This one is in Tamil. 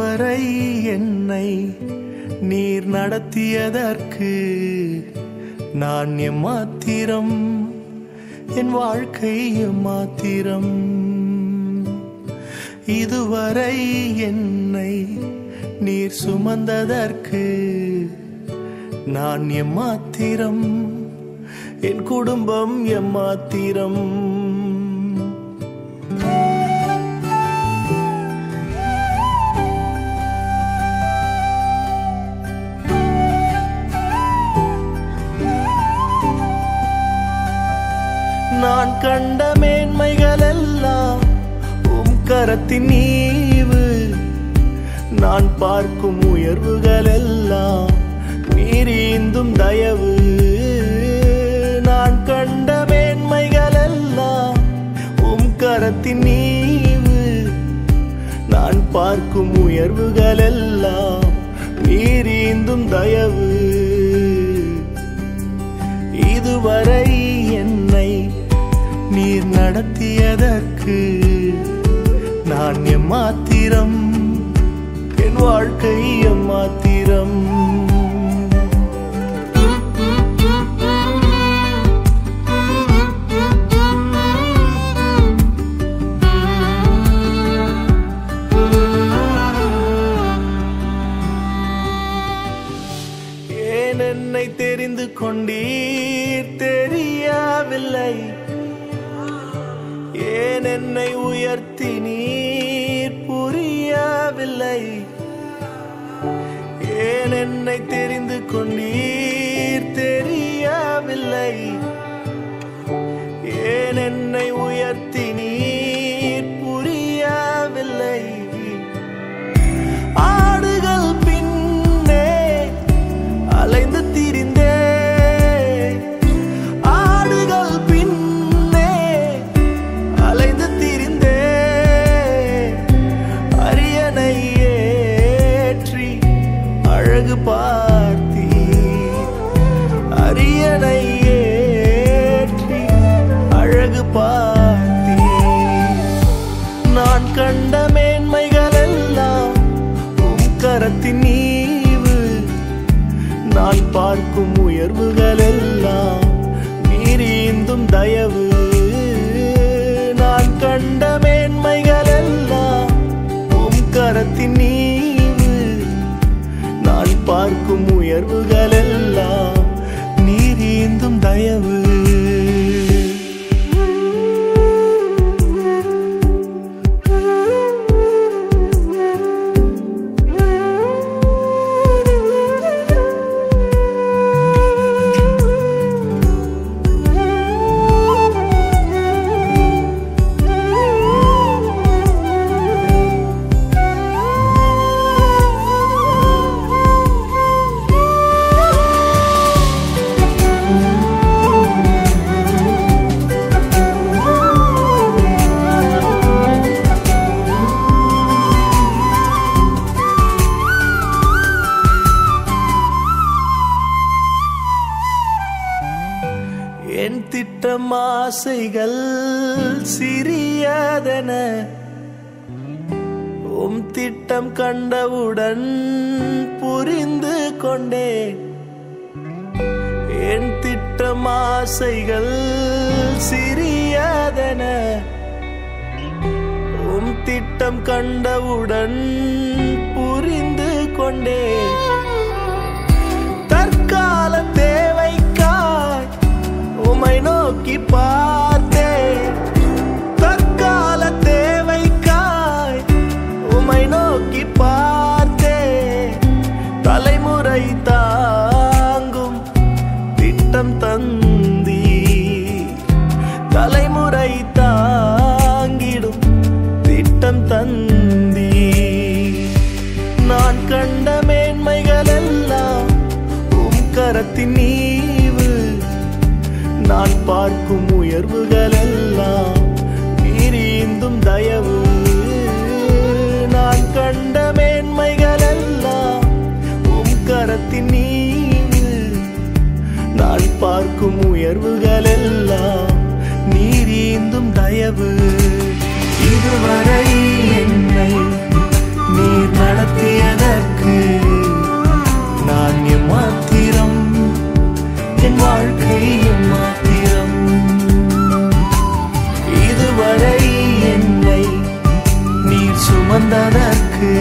இதுவரை என்னை நீர் நடத்தியதற்கு நான் எம்மாத்திரம், என் வாழ்க்கை எம்மாத்திரம். இதுவரை என்னை நீர் சுமந்ததற்கு நான் எம்மாத்திரம், என் குடும்பம் எம்மாத்திரம். நான் கண்ட மேன்மைகள் எல்லாம் உம் கரத்தின் ஈவு, நான் பார்க்கும் உயர்வுகள் எல்லாம் நீர் ஈந்தும் தயவு. நான் கண்ட மேன்மைகள் எல்லாம் உம் கரத்தின் ஈவு, நான் பார்க்கும் உயர்வுகள் எல்லாம் நீர் ஈந்தும் தயவு. இதுவரை என்னை நீர் நடத்தியதற்கு நான் எம்மாத்திரம், என் வாழ்க்கை எம்மாத்திரம். ஏன் என்னை தெரிந்து கொண்டீர் தெரியவில்லை, ஏன் என்னை உயர்த்தி நீர் புரியவில்லை, ஏன் என்னை தெரிந்து கொண்டீர் தெரியவில்லை, ஏன் என்னை உயர்த்தி நீர் புரியவில்லை. ஆடுகள் பின்னே அலைந்து திரிந்தே, ஆடுகள் பின்னே அலைந்து திரிந்தே, அரியணை ஏற்றி அழகு பார்த்தீர், அரியணை ஏற்றி அழகு பார்த்தீர். நான் கண்ட மேன்மைகள் எல்லாம் உம் கரத்தின் ஈவு, நான் பார்க்கும் உயர்வுகள் எல்லாம் நீர் ஈந்தும் தயவு. நான் கண்ட மேன்மைகள் எல்லாம் உம் கரத்தின் ஈவு, நான் பார்க்கும் உயர்வுகள் எல்லாம் நீர் ஈந்தும் தயவு. என் திட்டம் ஆசைகள் சிறியதென உம் திட்டம் கண்டவுடன் புரிந்து கொண்டேன். என் திட்டம் ஆசைகள் சிறியதென உம் திட்டம் கண்டவுடன் புரிந்து கொண்டேன். தற்கால தேவைக்காய் உம்மை நோக்கி பார்த்தேன், தற்கால தேவைக்காய் உம்மை நோக்கி பார்த்தேன். தலைமுறை தாங்கும் திட்டம் தந்தீர், தலைமுறை தாங்கிடும் திட்டம் தந்தீர். நான் கண்ட மேன்மைகள் எல்லாம் உம் கரத்தின் ஈவு, நான் பார்க்கும் உயர்வுகள் எல்லாம் நீர் ஈந்தும் தயவு. நான் கண்ட மேன்மைகள் எல்லாம் உம் கரத்தின் ஈவு, நான் பார்க்கும் உயர்வுகள் எல்லாம் நீர் ஈந்தும் தயவு. இதுவரை என்னை நீர் நடத்தி சுமந்ததற்கு